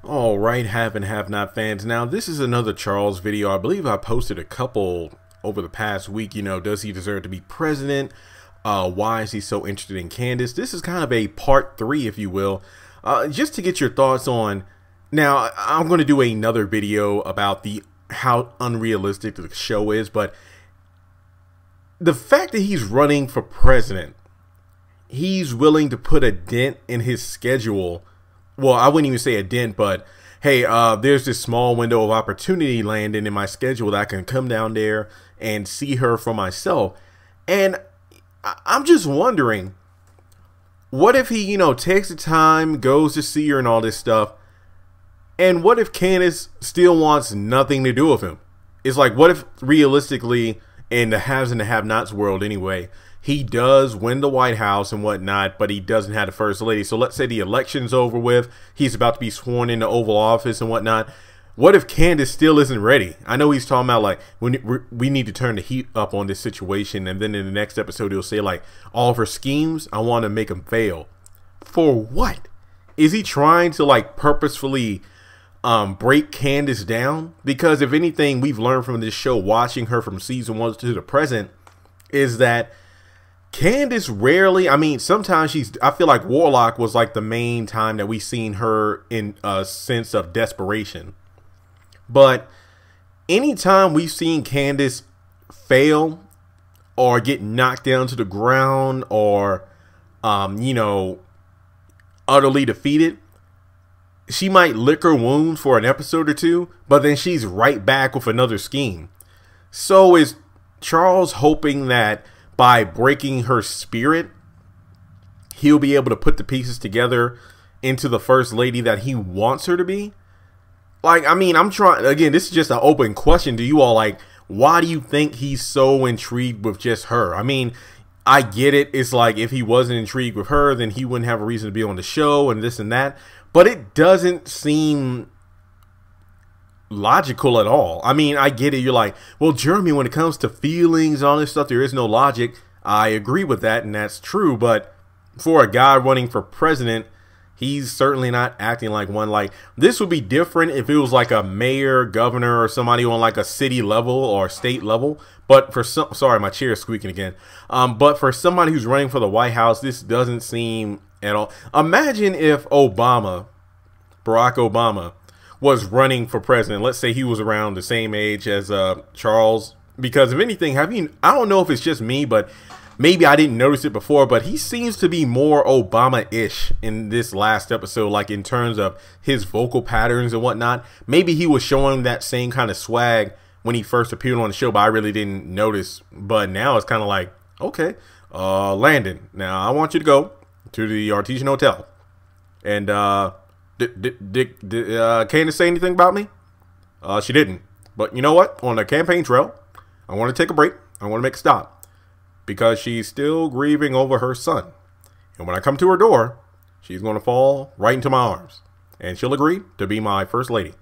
All right, have and have not fans. Now, this is another Charles video. I believe I posted a couple over the past week. You know, does he deserve to be president? Why is he so interested in Candace? This is kind of a part 3, if you will, just to get your thoughts on. Now, I'm going to do another video about how unrealistic the show is, but the fact that he's running for president, he's willing to put a dent in his schedule. Well, I wouldn't even say a dent, but hey, there's this small window of opportunity landing in my schedule that I can come down there and see her for myself. And I'm just wondering, what if he, takes the time, goes to see her and all this stuff, and what if Candace still wants nothing to do with him? It's like, what if realistically, in the haves and the have-nots world anyway, he does win the White House and whatnot, but he doesn't have the first lady. So let's say the election's over with, he's about to be sworn in the Oval Office and whatnot. What if Candace still isn't ready? I know he's talking about like, we need to turn the heat up on this situation, and then in the next episode he'll say like, all of her schemes, I want to make them fail. For what? Is he trying to like purposefully break Candace down? Because if anything we've learned from this show, watching her from season 1 to the present, is that Candace rarely, sometimes I feel like Warlock was like the main time that we seen her in a sense of desperation. But anytime we've seen Candace fail or get knocked down to the ground or, utterly defeated, she might lick her wounds for an episode or two, but then she's right back with another scheme. So is Charles hoping that by breaking her spirit, he'll be able to put the pieces together into the first lady that he wants her to be? Like, I'm trying, again, this is just an open question to you all. Like, why do you think he's so intrigued with just her? I get it. It's like, if he wasn't intrigued with her, then he wouldn't have a reason to be on the show and this and that. But it doesn't seem logical at all. I get it. You're like, well, Jeremy, when it comes to feelings and all this stuff, there is no logic. I agree with that, and that's true. But for a guy running for president, he's certainly not acting like one. Like, this would be different if it was like a mayor, governor, or somebody on like a city level or state level. But for some, sorry, my chair is squeaking again. But for somebody who's running for the White House, this doesn't seem at all. Imagine if Barack Obama, was running for president. Let's say he was around the same age as Charles. Because if anything, I don't know if it's just me, but maybe I didn't notice it before, but he seems to be more Obama-ish in this last episode, like in terms of his vocal patterns and whatnot. Maybe he was showing that same kind of swag when he first appeared on the show, but I really didn't notice. But now it's kind of like, okay, Landon, now I want you to go to the Artesian Hotel. And did Candace say anything about me? She didn't. But you know what? On the campaign trail, I want to take a break. I want to make a stop. Because she's still grieving over her son. And when I come to her door, she's going to fall right into my arms. And she'll agree to be my first lady.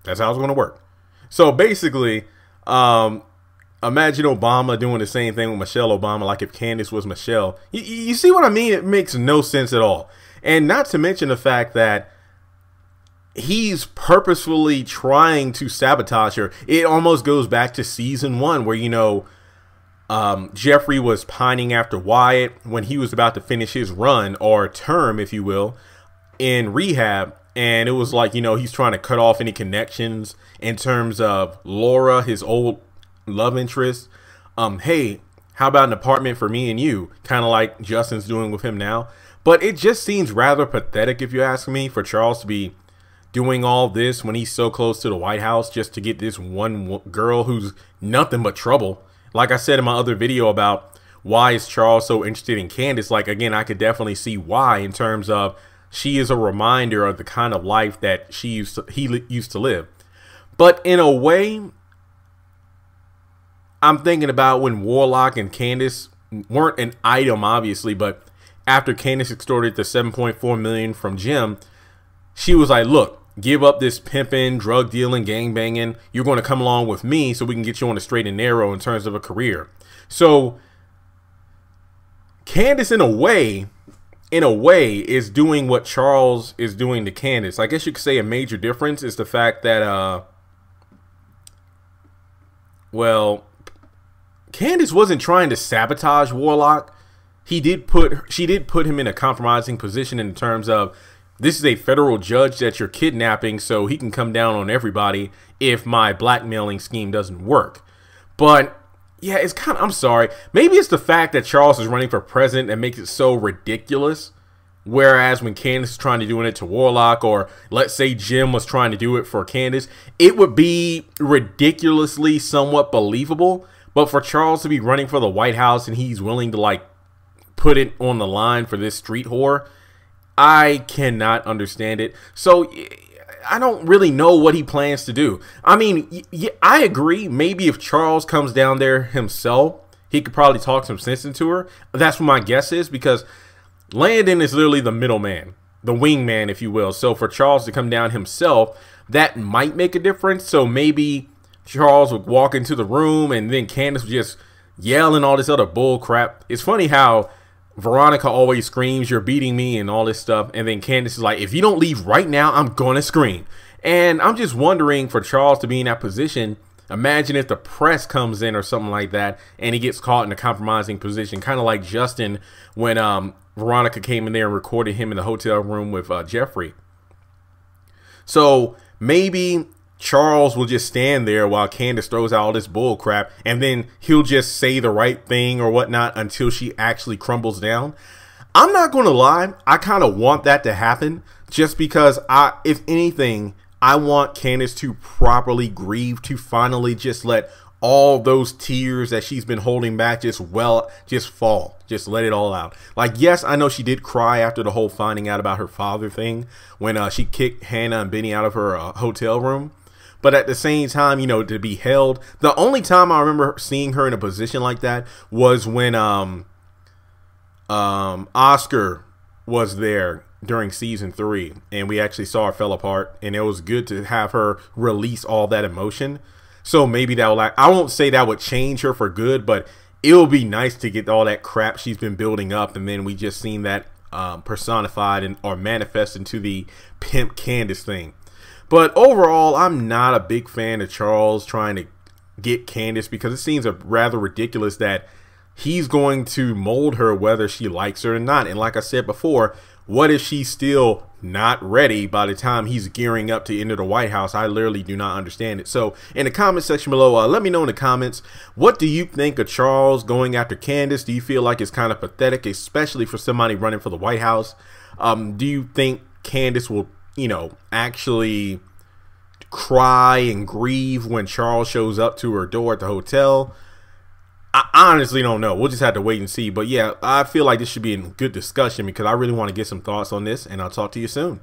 That's how it's going to work. So basically, imagine Obama doing the same thing with Michelle Obama, like if Candace was Michelle. You see what I mean? It makes no sense at all. And not to mention the fact that he's purposefully trying to sabotage her. It almost goes back to season 1 where, Jeffrey was pining after Wyatt when he was about to finish his run or term, if you will, in rehab. And it was like, he's trying to cut off any connections in terms of Laura, his old love interest. Hey, how about an apartment for me and you? Kind of like Justin's doing with him now. But it just seems rather pathetic, if you ask me, for Charles to be doing all this when he's so close to the White House just to get this one girl who's nothing but trouble. Like I said in my other video about why is Charles so interested in Candace, like, again, I could definitely see why, in terms of she is a reminder of the kind of life that he used to live. But in a way, I'm thinking about when Warlock and Candace weren't an item, obviously, but after Candace extorted the $7.4 million from Jim, she was like, look, give up this pimping, drug dealing, gang banging. You're going to come along with me so we can get you on the straight and narrow in terms of a career. So Candace, in a way, in a way, is doing what Charles is doing to Candace. I guess you could say a major difference is the fact that, well, Candace wasn't trying to sabotage Warlock. She did put him in a compromising position in terms of, this is a federal judge that you're kidnapping, so he can come down on everybody if my blackmailing scheme doesn't work. But yeah, it's kind of, I'm sorry, maybe it's the fact that Charles is running for president that makes it so ridiculous. Whereas when Candace is trying to do it to Warlock, or let's say Jim was trying to do it for Candace, it would be ridiculously somewhat believable. But for Charles to be running for the White House and he's willing to like put it on the line for this street whore, I cannot understand it. So I don't really know what he plans to do. I mean, I agree. Maybe if Charles comes down there himself, he could probably talk some sense into her. That's what my guess is, because Landon is literally the middleman, the wingman, if you will. So for Charles to come down himself, that might make a difference. So maybe Charles would walk into the room and then Candace would just yell and all this other bull crap. It's funny how Veronica always screams, "You're beating me," and all this stuff. And then Candace is like, "If you don't leave right now, I'm going to scream." And I'm just wondering, for Charles to be in that position, imagine if the press comes in or something like that and he gets caught in a compromising position, kind of like Justin when Veronica came in there and recorded him in the hotel room with Jeffrey. So maybe Charles will just stand there while Candace throws out all this bull crap, and then he'll just say the right thing or whatnot until she actually crumbles down. I'm not going to lie, I kind of want that to happen, just because if anything, I want Candace to properly grieve, to finally just let all those tears that she's been holding back just fall, just let it all out. Like, yes, I know she did cry after the whole finding out about her father thing when she kicked Hannah and Benny out of her hotel room. But at the same time, you know, to be held, the only time I remember seeing her in a position like that was when Oscar was there during season 3, and we actually saw her fell apart, and it was good to have her release all that emotion. So maybe that will, I won't say that would change her for good, but it will be nice to get all that crap she's been building up, and then we just seen that personified or manifest into the Pimp Candace thing. But overall, I'm not a big fan of Charles trying to get Candace, because it seems rather ridiculous that he's going to mold her whether she likes her or not. And like I said before, what if she's still not ready by the time he's gearing up to enter the White House? I literally do not understand it. So in the comment section below, let me know in the comments, what do you think of Charles going after Candace? Do you feel like it's kind of pathetic, especially for somebody running for the White House? Do you think Candace will, you know, actually cry and grieve when Charles shows up to her door at the hotel? I honestly don't know. We'll just have to wait and see. But yeah, I feel like this should be a good discussion, because I really want to get some thoughts on this, and I'll talk to you soon.